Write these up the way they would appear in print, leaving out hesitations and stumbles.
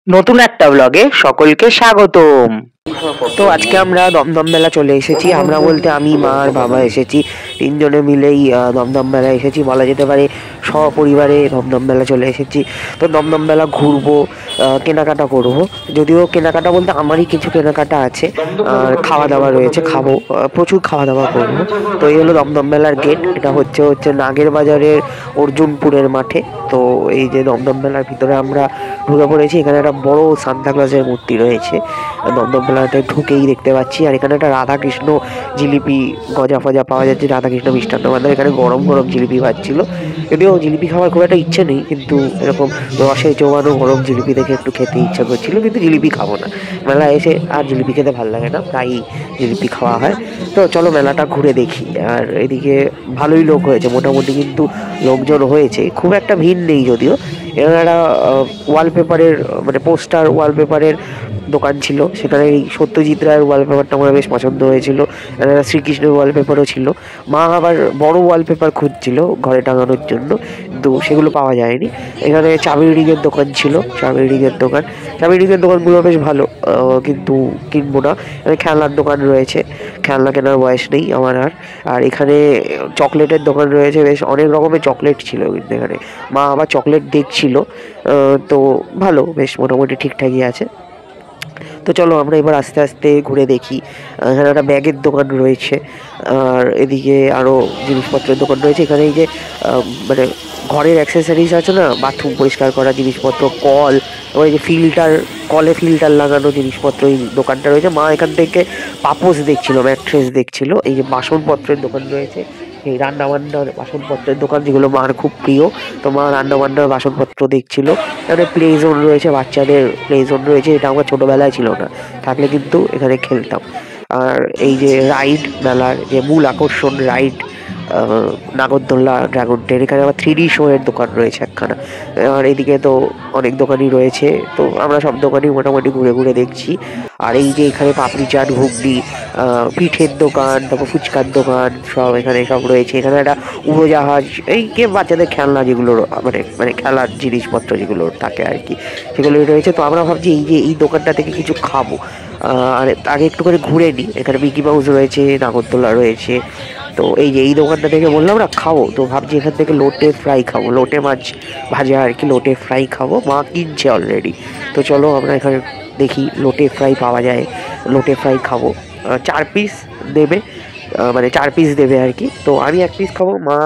নতুন একটা ব্লগে সকলকে স্বাগতম। তো আজকে আমরা দমদম মেলা চলে এসেছি। আমরা বলতে আমি, মা আর বাবা এসেছি। তিনজনে মিলেই দমদম মেলা এসেছি, বলা যেতে পারে সপরিবারে দমদম মেলা চলে এসেছি। তো দমদম মেলা ঘুরবো, কেনাকাটা করব। যদিও কেনাকাটা বলতে আমারই কিছু কেনাকাটা আছে, আর খাওয়া দাওয়া রয়েছে, খাবো, প্রচুর খাওয়া দাওয়া করবো। তো এই হলো দমদম মেলার গেট। এটা হচ্ছে নাগের বাজারের অর্জুনপুরের মাঠে। তো এই যে দমদম মেলার ভিতরে আমরা ঢুকে পড়েছি। এখানে একটা বড় সান্তাক্লজের মূর্তি রয়েছে, দমদম মেলাতে ঢুকেই দেখতে পাচ্ছি। আর এখানে একটা রাধাকৃষ্ণ জিলিপি, গজা ফজা পাওয়া যাচ্ছে, রাধাকৃষ্ণ মিষ্টান্ন ভান্ডার। এখানে গরম গরম জিলিপি পাচ্ছিল। যদিও জিলিপি খাওয়ার খুব একটা ইচ্ছে নেই, কিন্তু এরকম রসে চোবানো গরম জিলিপি দেখে একটু খেতে ইচ্ছা করছিল, কিন্তু জিলিপি খাবো না। মেলা এসে আর জিলিপি খেতে ভালো লাগে না, প্রায়ই জিলিপি খাওয়া হয়। তো চলো মেলাটা ঘুরে দেখি। আর এদিকে ভালোই লোক হয়েছে মোটামুটি, কিন্তু লোকজন হয়েছে, খুব একটা ভিড় নেই যদিও। এখানে একটা ওয়ালপেপারের মানে পোস্টার ওয়ালপেপারের দোকান ছিল। সেখানে এই সত্যজিৎ রায়ের ওয়ালপেপারটা আমার বেশ পছন্দ হয়েছিল। শ্রীকৃষ্ণের ওয়ালপেপারও ছিল। মা আবার বড় ওয়ালপেপার খুঁজছিল ঘরে টাঙানোর জন্য, কিন্তু সেগুলো পাওয়া যায়নি। এখানে চাবি রিংয়ের দোকান ছিল, চাবি রিংয়ের দোকান। চাবি রিংয়ের দোকানগুলো বেশ ভালো, কিন্তু কিনবো না। এখানে খেলনার দোকান রয়েছে, খেলনা কেনার বয়স নেই আমার আর। আর এখানে চকলেটের দোকান রয়েছে, বেশ অনেক রকমের চকলেট ছিল কিন্তু এখানে। মা আবার চকলেট দেখছিল। তো ভালো, বেশ মোটামুটি ঠিকঠাকই আছে। তো চলো আমরা এবার আস্তে আস্তে ঘুরে দেখি। এখানে একটা ব্যাগের দোকান রয়েছে, আর এদিকে আরও জিনিসপত্রের দোকান রয়েছে। এখানে এই যে মানে ঘরের অ্যাক্সেসরিজ আছে না, বাথরুম পরিষ্কার করা জিনিসপত্র, কল, ওই যে ফিল্টার, কলে ফিল্টার লাগানো জিনিসপত্র, এই দোকানটা রয়েছে। মা এখান থেকে পাপোশ দেখছিল, ম্যাট্রেস দেখছিল। এই যে বাসনপত্রের দোকান রয়েছে, এই রান্নাবান্নার বাসনপত্রের দোকান, যেগুলো মার খুব প্রিয়। তো মা রান্নাবান্নার বাসনপত্র দেখছিল। এখানে প্লে জোন রয়েছে, বাচ্চাদের প্লে জোন রয়েছে। এটা আমার ছোটোবেলায় ছিল না, থাকলে কিন্তু এখানে খেলতাম। আর এই যে রাইড, মেলার যে মূল আকর্ষণ রাইড, নাগরদোল্লা, ড্রাগন ট্রেন। এখানে আবার 3D শো এর দোকান রয়েছে একখানা। আর এদিকে তো অনেক দোকানই রয়েছে। তো আমরা সব দোকানই মোটামুটি ঘুরে ঘুরে দেখছি। আর এই যে এখানে পাপড়ি চাট, ঘুগনি, পিঠের দোকান, তারপর ফুচকার দোকান, সব এখানে সব রয়েছে। এখানে একটা উড়োজাহাজ, এই কে বাচ্চাদের খেলনা যেগুলো, মানে মানে খেলার জিনিসপত্র যেগুলো থাকে আর কি, সেগুলোই রয়েছে। তো আমরা ভাবছি এই যে এই দোকানটা থেকে কিছু খাবো। আর আগে একটু করে ঘুরে নিই। এখানে মিকি মাউস রয়েছে, নাগরদোল্লা রয়েছে। তো এই যে এই দোকানটা থেকে বললাম না খাবো, তো ভাবছি এখান থেকে লোটে ফ্রাই খাবো, লোটে মাছ ভাজা আর কি, লোটে ফ্রাই খাবো। মা কিনছে অলরেডি। তো চলো আমরা এখানে দেখি লোটে ফ্রাই পাওয়া যায়, লোটে ফ্রাই খাবো। 4 পিস দেবে, মানে 4 পিস দেবে আর কি। তো আমি 1 পিস খাবো, মা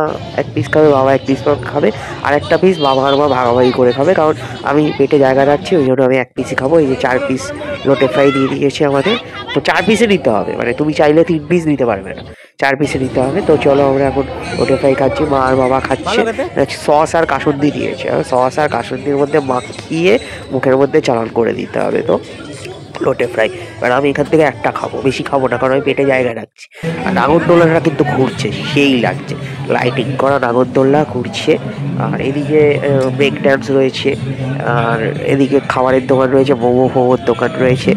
1 পিস খাবে, বাবা 1 পিস খাবে। আর একটা পিস বাবা আর মা ভাগাভাগি করে খাবে, কারণ আমি পেটে জায়গা রাখছি, ওই জন্য আমি 1 পিসই খাবো। এই যে 4 পিস লোটে ফ্রাই দিয়ে দিয়েছে আমাদের। তো 4 পিসে নিতে হবে, মানে তুমি চাইলে 3 পিস নিতে পারবে না, 4 পিসে নিতে হবে। তো চলো আমরা এখন লোটে ফ্রাই খাচ্ছি, মা আর বাবা খাচ্ছে। সস আর কাসুন্দি দিয়েছে, সস আর কাসুন্দির মধ্যে মাখিয়ে মুখের মধ্যে চালান করে দিতে হবে। তো লোটে ফ্রাই, এবার আমি এখান থেকে একটা খাবো, বেশি খাবো না, কারণ আমি পেটে জায়গা রাখছি। আর নাগরদোল্লাটা কিন্তু ঘুরছে, সেই লাগছে, লাইটিং করা নাগরদোল্লা ঘুরছে। আর এদিকে ব্রেক ড্যান্স রয়েছে। আর এদিকে খাবারের দোকান রয়েছে, মোমো ফোমোর দোকান রয়েছে।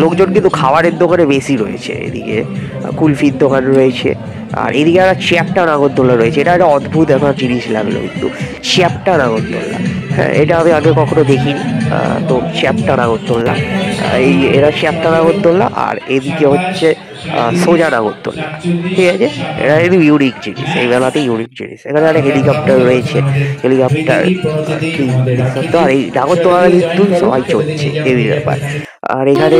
লোকজন কিন্তু খাবারের দোকানে বেশি রয়েছে। এদিকে কুলফির দোকান রয়েছে। আর এদিকে একটা চ্যাপ্টা নাগরদোল্লা রয়েছে। এটা একটা অদ্ভুত একটা জিনিস লাগলো কিন্তু, চ্যাপ্টা নাগরদোল্লা। হ্যাঁ, এটা আমি আগে কখনো দেখিনি। তো চ্যাপ্টা নাগরদোল্লা, এই এরা চ্যাপ্টা নাগরদোল্লা। আর এদিকে হচ্ছে সোজা নাগরদোল্লা, ঠিক আছে। এটা কিন্তু ইউনিক জিনিস, এই মেলাতে ইউনিক জিনিস। এখানে একটা হেলিকপ্টার রয়েছে, হেলিকপ্টার কি তো। আর এই নাগরদোল্লা কিন্তু সবাই চলছে, হেভি ব্যাপার। আর এখানে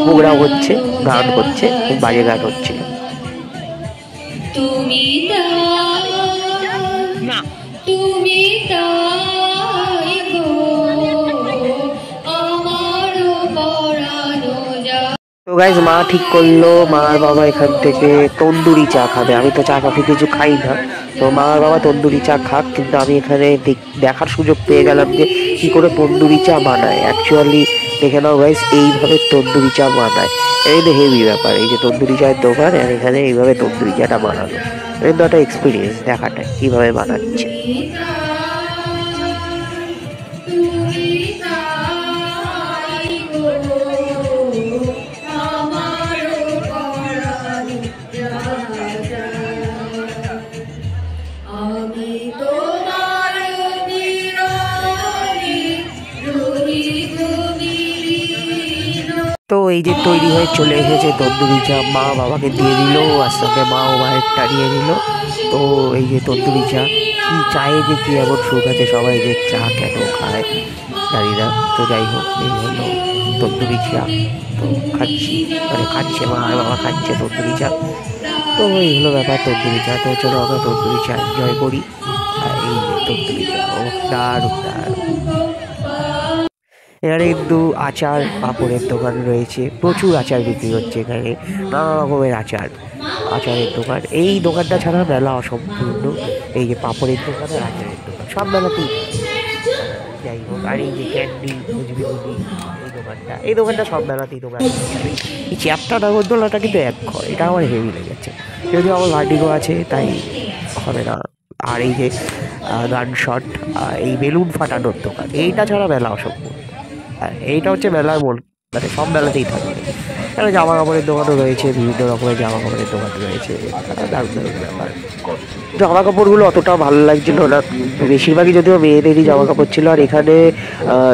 প্রোগ্রাম হচ্ছে, গান হচ্ছে, খুব বাজে গান হচ্ছিল। তুমি না, তুমি তাই গো আমার পরানো যা। তো গাইজ মা ঠিক করলো, মা আর বাবা এখান থেকে তন্দুরি চা খাবে। আমি তো চা কফি কিছু খাই না, তো মা আর বাবা তন্দুরি চা খাক। কিন্তু আমি এখানে দেখার সুযোগ পেয়ে গেলাম যে কি করে তন্দুরি চা বানায়। অ্যাকচুয়ালি দেখে নাও গাইজ, এইভাবে তন্দুরি চা বানায়। এই তো হেভি ব্যাপার, এই যে তন্দুরি চায়ের দোকান, আর এখানে এইভাবে তন্দুরি চাটা বানানো, কিন্তু একটা এক্সপিরিয়েন্স দেখাটা কিভাবে বানাচ্ছে। তো এই যে তৈরি হয়ে চলে এসেছে তন্দুরি চা, মা বাবাকে দিয়ে দিল, আর সঙ্গে মা ও মায়েরটা নিয়ে নিল। তো এই যে তন্দুরি চা, কি চায়ে যে কি এমন সুখ আছে, সবাই যে চা কেন খায় জানি না। তো যাই হোক, এই হলো তন্দুরি চা। তো খাচ্ছি, মানে খাচ্ছে মা আর বাবা খাচ্ছে তন্দুরি চা। তো এই হলো ব্যাপার তন্দুরি চা। তো চলো আমরা তন্দুরি চা এনজয় করি। আর এই যে তন্দুরি চা, ও দারুণ দারুণ। এখানে কিন্তু আচার পাঁপড়ের দোকান রয়েছে, প্রচুর আচার বিক্রি হচ্ছে এখানে, নানা রকমের আচারের দোকান। এই দোকানটা ছাড়া মেলা অসম্পূর্ণ। এই যে পাঁপড়ের দোকান আর আচারের দোকান সব মেলাতেই। যাই হোক, আর এই যে ক্যান্ডি ভুজবিগুলি, এই দোকানটা সব মেলাতেই তোমরা। এই চ্যাপটা নাগরদোলাটা কিন্তু এক ঘর, এটা আমার হেভি লেগেছে, যদিও আমার ভার্টিগো আছে তাই হবে না। আর এই যে গান শট, এই বেলুন ফাটানোর দোকান, এইটা ছাড়া মেলা অসম্পূর্ণ। আর এইটা হচ্ছে মেলার মূল, মানে সব মেলাতেই থাকবে। এখানে জামা কাপড়ের দোকানও রয়েছে, বিভিন্ন রকমের জামা কাপড়ের দোকান রয়েছে। দারুণ দারুণ ব্যাপার। জামা কাপড়গুলো অতটা ভালো লাগছিল না, বেশিরভাগই যদিও মেয়েদেরই জামা কাপড় ছিল। আর এখানে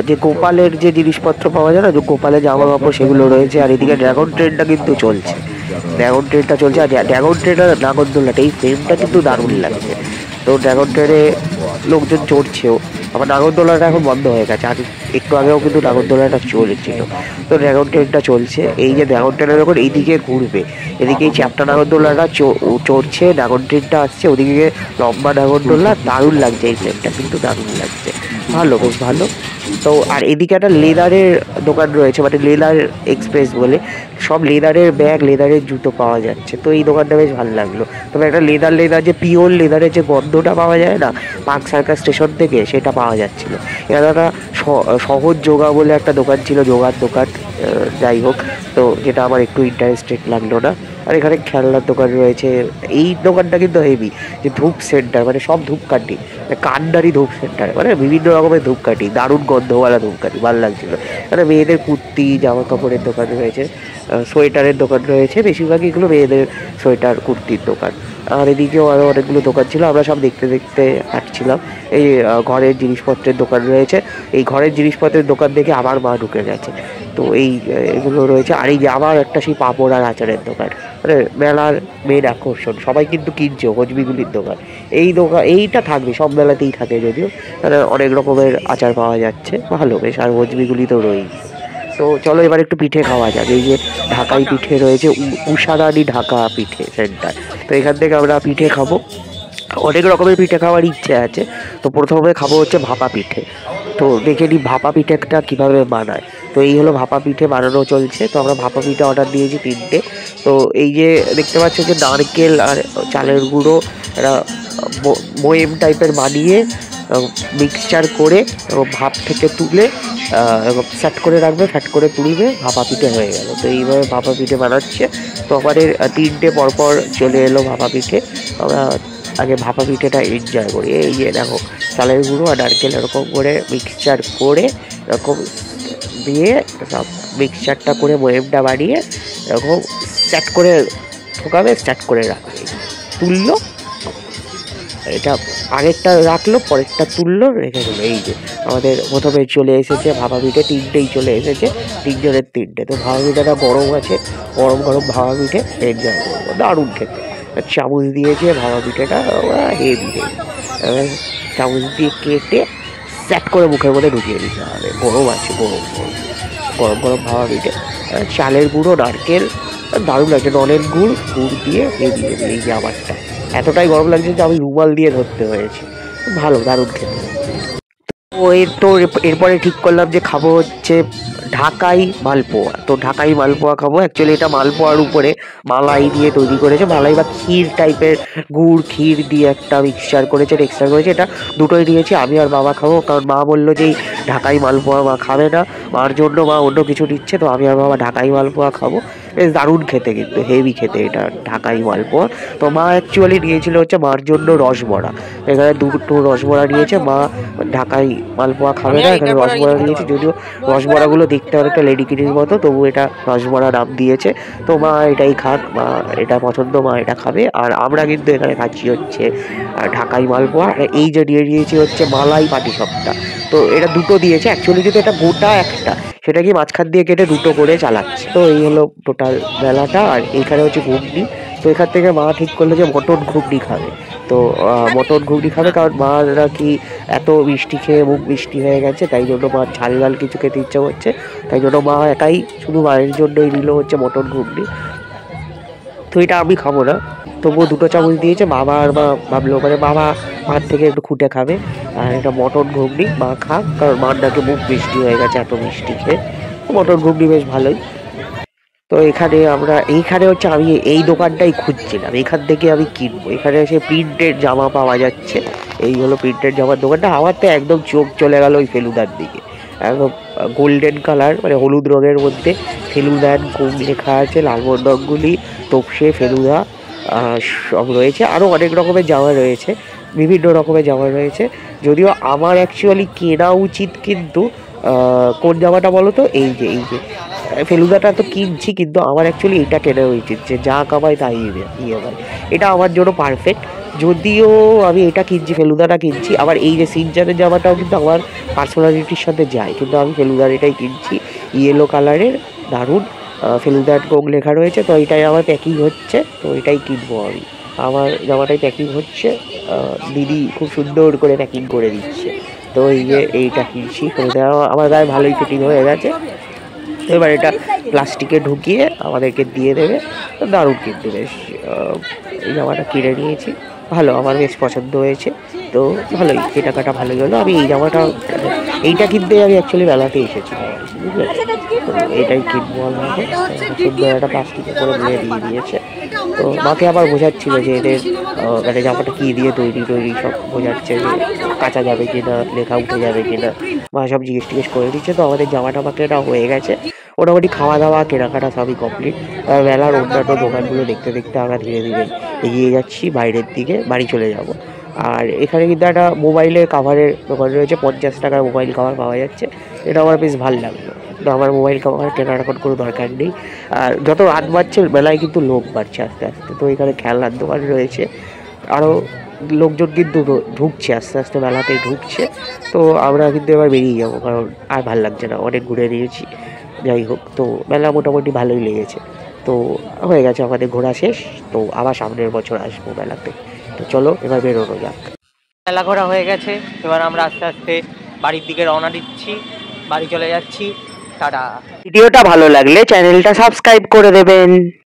যে গোপালের যে জিনিসপত্র পাওয়া যায় না, যে গোপালের জামা কাপড়, সেগুলো রয়েছে। আর এদিকে ড্রাগন ট্রেনটা কিন্তু চলছে, আর ড্রাগন ট্রেন আর নাগরদোলাটা, এই ফ্রেমটা কিন্তু দারুণ লাগছে। তো ড্রাগন ট্রেনে লোকজন চড়ছেও। আবার নাগরদোলাটা এখন বন্ধ হয়ে গেছে, আর একটু আগেও কিন্তু নাগরদোলাটা চলেছিল। তো ড্রাগন ট্রেনটা চলছে। এই যে ড্রাগন ট্রেনটা যখন এইদিকে ঘুরবে, এদিকে এই চ্যাপ্টা নাগরদোলাটা চড়ছে, ড্রাগন ট্রেনটা আসছে, ওদিকে লম্বা নাগরদোলা। দারুণ লাগছে, এই ট্রেনটা কিন্তু দারুণ লাগছে, ভালো, বেশ ভালো। তো আর এদিকে একটা লেদারের দোকান রয়েছে, মানে লেদার এক্সপ্রেস বলে, সব লেদারের ব্যাগ, লেদারের জুতো পাওয়া যাচ্ছে। তো এই দোকানটা বেশ ভালো লাগলো। তবে একটা লেদার যে পিওর লেদারের যে গন্ধটা পাওয়া যায় না পার্ক সার্কাস স্টেশন থেকে, সেটা পাওয়া যাচ্ছিলো। এখানে একটা সহজ যোগা বলে একটা দোকান ছিল, যোগার দোকান। যাই হোক, তো যেটা আমার একটু ইন্টারেস্টেড লাগলো না। আর এখানে খেলনার দোকান রয়েছে। এই দোকানটা কিন্তু হেভি, যে ধূপ সেন্টার, মানে সব ধূপকাঠি, কান্ডারি ধূপ সেন্টার, মানে বিভিন্ন রকমের ধূপকাঠি, দারুণ গন্ধওয়ালা ধূপকাঠি, ভালো লাগছিলো। মানে মেয়েদের কুর্তি, জামা কাপড়ের দোকান রয়েছে, সোয়েটারের দোকান রয়েছে, বেশিরভাগই এগুলো মেয়েদের সোয়েটার কুর্তির দোকান। আর এদিকেও আরও অনেকগুলো দোকান ছিল, আমরা সব দেখতে দেখতে হাঁটছিলাম। এই ঘরের জিনিসপত্রের দোকান রয়েছে, এই ঘরের জিনিসপত্রের দোকান দেখে আমার মা ঢুকে গেছে। তো এই এগুলো রয়েছে। আর এই যে আবার একটা সেই পাঁপড় আর আচারের দোকান, মানে মেলার মেন আকর্ষণ, সবাই কিন্তু কিনছে হজবিগুলির দোকান। এইটা থাকবে, সব মেলাতেই থাকে, যদিও মানে অনেক রকমের আচার পাওয়া যাচ্ছে, ভালো বেশ। আর হজবিগুলি তো রয়েছে। তো চলো এবার একটু পিঠে খাওয়া যাক। এই যে ঢাকাই পিঠে রয়েছে, উষারানি ঢাকা পিঠে সেন্টার। তো এখান থেকে আমরা পিঠে খাবো, অনেক রকমের পিঠে খাওয়ার ইচ্ছে আছে। তো প্রথমে খাবো হচ্ছে ভাপা পিঠে। তো দেখে নিই ভাপা পিঠেটা কীভাবে বানায়। তো এই হলো ভাপা পিঠে বানানো চলছে। তো আমরা ভাপা পিঠে অর্ডার দিয়েছি 3টে। তো এই যে দেখতে পাচ্ছ যে নারকেল আর চালের গুঁড়ো একটা মোয়েম টাইপের বানিয়ে মিক্সচার করে ভাপ থেকে তুলে সেট করে রাখবে, ফ্যাট করে তুলবে, ভাপা পিঠে হয়ে গেল। তো এইভাবে ভাপা পিঠে বানাচ্ছে। তো আমাদের 3টে পরপর চলে এলো ভাপা পিঠে। আমরা আগে ভাপা পিঠেটা এনজয় করি। এই যে দেখো, চালের গুঁড়ো আর নারকেল এরকম করে মিক্সচার করে, এরকম দিয়ে সব মিক্সচারটা করে ময়েমটা বানিয়ে এরকম সেট করে ঠোকাবে, সেট করে রাখবে, তুললো, এটা আগেরটা রাখলো, পরেরটা তুললো, রেখে দিলো। এই যে আমাদের প্রথমে চলে এসেছে ভাপা পিঠে, 3টেই চলে এসেছে, 3জনের 3টে। তো ভাপা পিঠেটা গরম আছে, গরম গরম ভাপা পিঠে এনজয় করবো, দারুণ খেতে। চামচ দিয়েছে ভাপা পিঠেটা, হেভি হেভি। চামচ দিয়ে কেটে স্যাট করে মুখের মধ্যে ঢুকিয়ে দিতে হবে, গরম আছে, গরম গরম গরম গরম ভাপা পিঠে। চালের গুঁড়ো, নারকেল, দারুণ লাগছে, নলের গুড় দিয়ে হেভি হেভি। এই যে আমারটা এতটাই গরম লাগছে যে আমি রুমাল দিয়ে ধরতে হয়েছে, ভালো, দারুণ খেতে। তো এরপরে ঠিক করলাম যে খাবো হচ্ছে ঢাকাই মালপোয়া। তো ঢাকাই মালপোয়া খাবো। অ্যাকচুয়ালি এটা মালপোয়ার উপরে মালাই দিয়ে তৈরি করেছে, মালাই বা ক্ষীর টাইপের, গুড় ক্ষীর দিয়ে একটা মিক্সচার করেছে, টেক্সচার করেছে। এটা দুটোই নিয়েছি, আমি আর বাবা খাবো, কারণ মা বললো যে এই ঢাকাই মালপোয়া মা খাবে না, মার জন্য মা অন্য কিছু নিচ্ছে। তো আমি আর বাবা ঢাকাই মালপোয়া খাবো, বেশ দারুণ খেতে, কিন্তু হেভি খেতে এটা ঢাকাই মালপোয়া। তো মা অ্যাকচুয়ালি নিয়েছিল হচ্ছে মার জন্য রসবড়া। এখানে 2টো রসবড়া নিয়েছে মা, ঢাকাই মালপোয়া খাবে না, এখানে রসবড়া নিয়েছে। যদিও রসবড়াগুলো দেখতে অনেকটা লেডিকিনির মতো, তবু এটা রসবড়া নাম দিয়েছে। তো মা এটাই খাক, মা এটা পছন্দ, মা এটা খাবে। আর আমরা কিন্তু এখানে খাচ্ছি হচ্ছে ঢাকাই মালপোয়া। আর এই যে নিয়েছি হচ্ছে মালাই পাটিসাপটা। তো এটা দুটো দিয়েছে, অ্যাকচুয়ালি কিন্তু এটা গোটা একটা, সেটা কি মাঝখান দিয়ে কেটে দুটো করে চালাচ্ছে। তো এই হলো টোটাল মেলাটা। আর এইখানে হচ্ছে ঘুগনি। তো এখান থেকে মা ঠিক করলো যে মটন ঘুগনি খাবে। তো মটন ঘুগনি খাবে, কারণ মারা কি এত মিষ্টি খেয়ে মুখ মিষ্টি হয়ে গেছে, তাই জন্য মা ঝাল ঝাল কিছু খেতে ইচ্ছা করছে। তাই জন্য মা একাই শুধু মায়ের জন্যই নিল হচ্ছে মটন ঘুগনি। তো এটা আমি খাবো না, তবুও দুটো চামচ দিয়েছে। বাবা আর মা ভাবলো মানে বাবা মার থেকে একটু খুঁটে খাবে, আর এটা মটন ঘুগনি মা খাক, কারণ মার নাকি মুখ মিষ্টি হয়ে গেছে এত মিষ্টি খেয়ে। মটন ঘুগনি বেশ ভালোই। তো এইখানে হচ্ছে আমি এই দোকানটাই খুঁজছিলাম, এখান থেকে আমি কিনবো। এখানে এসে প্রিন্টেড জামা পাওয়া যাচ্ছে। এই হলো প্রিন্টেড জামার দোকানটা। আমার তো একদম চোখ চলে গেল ওই ফেলুদার দিকে। একদম গোল্ডেন কালার, মানে হলুদ রঙের মধ্যে ফেলুদান কম লেখা আছে, লাল বন্ধকগুলি, তোপসে, ফেলুদা সব রয়েছে। আরও অনেক রকমের জামা রয়েছে, বিভিন্ন রকমের জামা রয়েছে। যদিও আমার অ্যাকচুয়ালি কেনা উচিত, কিন্তু কোন জামাটা বলো তো? এই যে ফেলুদাটা তো কিনছি, কিন্তু আমার অ্যাকচুয়ালি এটা কেনা উচিত, যে যা কামাই তাই ইয়ে হয়। এটা আমার জন্য পারফেক্ট। যদিও আমি এটা কিনছি, ফেলুদাটা কিনছি। আবার এই যে সিনচানের জামাটাও কিন্তু আমার পার্সোনালিটির সাথে যায়, কিন্তু আমি ফেলুদার এটাই কিনছি। ইয়েলো কালারের, দারুণ। ফেলুদার কোং লেখা রয়েছে। তো এটাই আমার প্যাকিং হচ্ছে, তো এটাই কিনবো আমি। আমার জামাটাই প্যাকিং হচ্ছে, দিদি খুব সুন্দর করে প্যাকিং করে দিচ্ছে। তো এই যে এইটা কিনছি, ফেলুদা আমার গায়ে ভালোই ফিটিং হয়ে গেছে। তো এবার এটা প্লাস্টিকে ঢুকিয়ে আমাদেরকে দিয়ে দেবে। তো দারুণ, কিন্তু বেশ এই জামাটা কিনে নিয়েছি, ভালো, আমার বেশ পছন্দ হয়েছে। তো ভালোই, কেনাকাটা ভালোই হলো। আমি এই জামাটা এইটা কিনতে আমি অ্যাকচুয়ালি মেলাতে এসেছি, বুঝলে। তো এটাই কিনবো আমাকে। সুন্দর একটা প্লাস্টিকে করে দিয়ে দিয়েছে। তো মাকে আবার বোঝাচ্ছিল যে এদের মানে জামাটা কী দিয়ে তৈরি সব বোঝাচ্ছে, যে কাচা যাবে কিনা, লেখা উঠে যাবে কিনা, মা সব জিজ্ঞেস করে দিচ্ছে। তো আমাদের জামাটা এটা হয়ে গেছে। মোটামুটি খাওয়া দাওয়া কেনাকাটা সবই কমপ্লিট। মেলার অন্যান্য দোকানগুলো দেখতে দেখতে আমরা ধীরে ধীরে এগিয়ে যাচ্ছি বাইরের দিকে, বাড়ি চলে যাব। আর এখানে কিন্তু একটা মোবাইলের কাভারের দোকান রয়েছে, 50 টাকার মোবাইল কাভার পাওয়া যাচ্ছে। এটা আমার বেশ ভালো লাগলো। তো আমার মোবাইল কাভার কেনার এখন কোনো দরকার নেই। আর যত রাত বাড়ছে মেলায় কিন্তু লোক বাড়ছে আস্তে আস্তে। তো এখানে খেলনার দোকান রয়েছে, আরও লোকজন কিন্তু ঢুকছে, আস্তে আস্তে মেলাতে ঢুকছে। তো আমরা কিন্তু এবার বেরিয়ে যাবো, কারণ আর ভালো লাগছে না, অনেক ঘুরে নিয়েছি। যাই হোক, তো মেলা মোটামুটি ভালোই লেগেছে। তো হয়ে গেছে আমাদের ঘোরা শেষ। তো আবার সামনের বছর আসবো মেলাতে। তো চলো এবার বেরোনো যাক। মেলা ঘোরা হয়ে গেছে, এবার আমরা আস্তে আস্তে বাড়ির দিকে রওনা দিচ্ছি, বাড়ি চলে যাচ্ছি। টাটা। ভিডিওটা ভালো লাগলে চ্যানেলটা সাবস্ক্রাইব করে দেবেন।